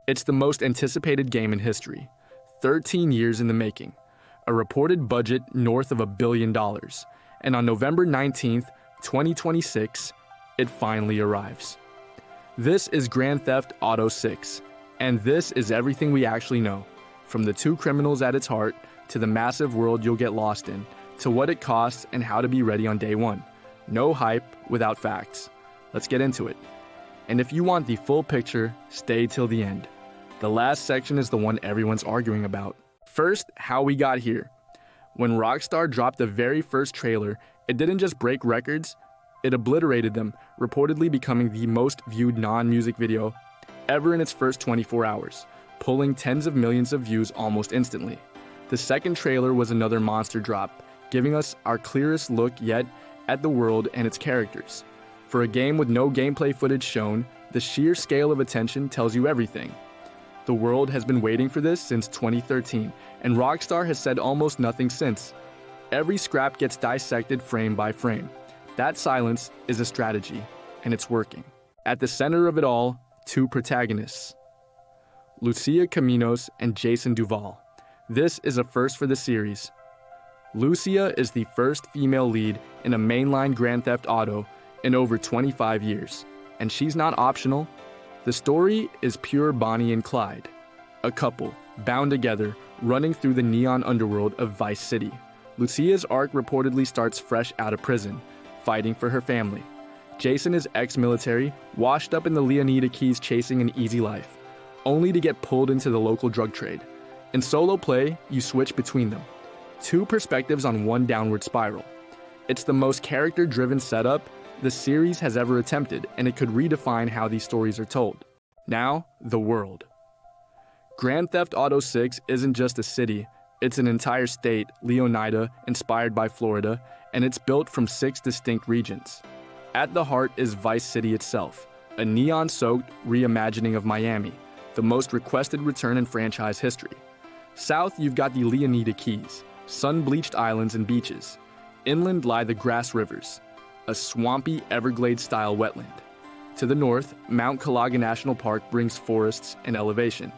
It's the most anticipated game in history, 13 years in the making, a reported budget north of $1 billion, and on November 19th, 2026, it finally arrives. This is Grand Theft Auto 6, and this is everything we actually know, from the two criminals at its heart, to the massive world you'll get lost in, to what it costs and how to be ready on day one. No hype without facts. Let's get into it. And if you want the full picture, stay till the end. The last section is the one everyone's arguing about. First, how we got here. When Rockstar dropped the very first trailer, it didn't just break records, it obliterated them, reportedly becoming the most viewed non-music video ever in its first 24 hours, pulling tens of millions of views almost instantly. The second trailer was another monster drop, giving us our clearest look yet at the world and its characters. For a game with no gameplay footage shown, the sheer scale of attention tells you everything. The world has been waiting for this since 2013, and Rockstar has said almost nothing since. Every scrap gets dissected frame by frame. That silence is a strategy, and it's working. At the center of it all, two protagonists, Lucia Caminos and Jason Duval. This is a first for the series. Lucia is the first female lead in a mainline Grand Theft Auto in over 25 years, and she's not optional. The story is pure Bonnie and Clyde, a couple bound together, running through the neon underworld of Vice City. Lucia's arc reportedly starts fresh out of prison, fighting for her family. Jason is ex-military, washed up in the Leonida Keys chasing an easy life, only to get pulled into the local drug trade. In solo play, you switch between them. Two perspectives on one downward spiral. It's the most character-driven setup the series has ever attempted, and it could redefine how these stories are told. Now, the world. Grand Theft Auto 6 isn't just a city, it's an entire state, Leonida, inspired by Florida, and it's built from 6 distinct regions. At the heart is Vice City itself, a neon-soaked reimagining of Miami, the most requested return in franchise history. South, you've got the Leonida Keys, sun-bleached islands and beaches. Inland lie the Grass Rivers, a swampy Everglades-style wetland. To the north, Mount Calaga National Park brings forests and elevation.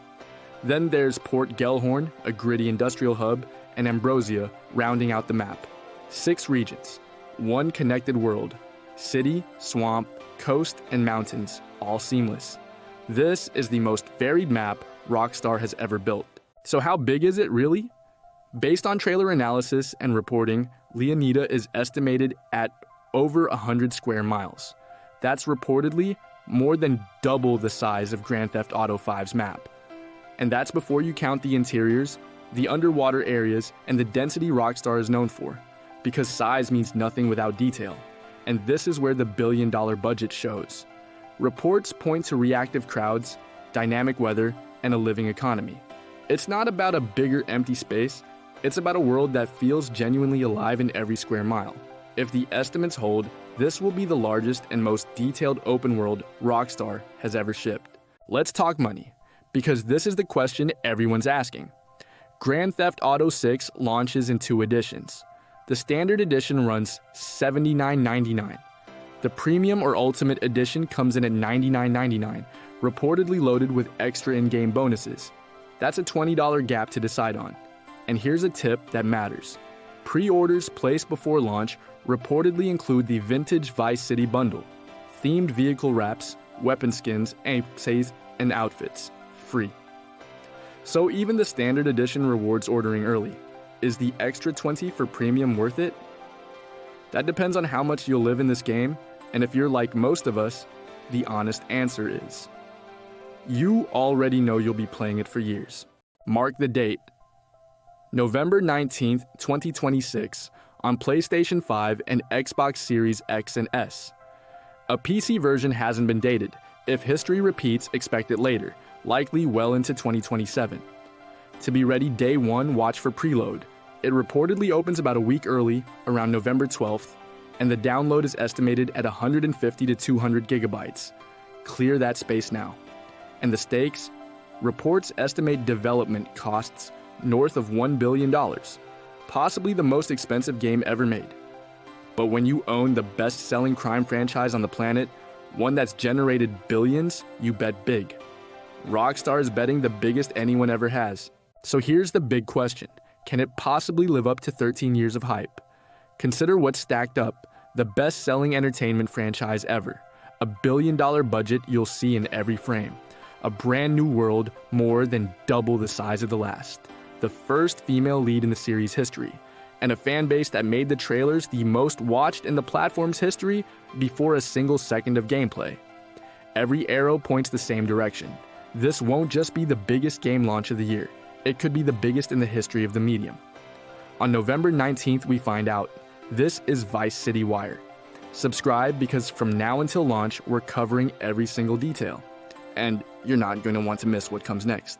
Then there's Port Gellhorn, a gritty industrial hub, and Ambrosia, rounding out the map. 6 regions, one connected world. City, swamp, coast, and mountains, all seamless. This is the most varied map Rockstar has ever built. So how big is it really? Based on trailer analysis and reporting, Leonida is estimated at over 100 square miles. That's reportedly more than double the size of Grand Theft Auto 5's map. And that's before you count the interiors, the underwater areas, and the density Rockstar is known for. Because size means nothing without detail. And this is where the billion-dollar budget shows. Reports point to reactive crowds, dynamic weather, and a living economy. It's not about a bigger empty space, it's about a world that feels genuinely alive in every square mile. If the estimates hold, this will be the largest and most detailed open world Rockstar has ever shipped. Let's talk money, because this is the question everyone's asking. Grand Theft Auto 6 launches in 2 editions. The standard edition runs $79.99. The premium or ultimate edition comes in at $99.99, reportedly loaded with extra in-game bonuses. That's a $20 gap to decide on. And here's a tip that matters. Pre-orders placed before launch reportedly include the vintage Vice City bundle, themed vehicle wraps, weapon skins, apes, and outfits, free. So even the standard edition rewards ordering early. Is the extra $20 for premium worth it? That depends on how much you'll live in this game, and if you're like most of us, the honest answer is you already know you'll be playing it for years. Mark the date. November 19th, 2026, on PlayStation 5 and Xbox Series X and S. A PC version hasn't been dated. If history repeats, expect it later, likely well into 2027. To be ready day one, watch for preload. It reportedly opens about a week early, around November 12th, and the download is estimated at 150 to 200 gigabytes. Clear that space now. And the stakes? Reports estimate development costs north of $1 billion, possibly the most expensive game ever made. But when you own the best-selling crime franchise on the planet, one that's generated billions, you bet big. Rockstar is betting the biggest anyone ever has. So here's the big question. Can it possibly live up to 13 years of hype? Consider what's stacked up: the best-selling entertainment franchise ever, a billion-dollar budget you'll see in every frame, a brand new world more than double the size of the last, the first female lead in the series' history, and a fan base that made the trailers the most watched in the platform's history before a single second of gameplay. Every arrow points the same direction. This won't just be the biggest game launch of the year. It could be the biggest in the history of the medium. On November 19th, we find out. This is Vice City Wire. Subscribe, because from now until launch, we're covering every single detail. And you're not going to want to miss what comes next.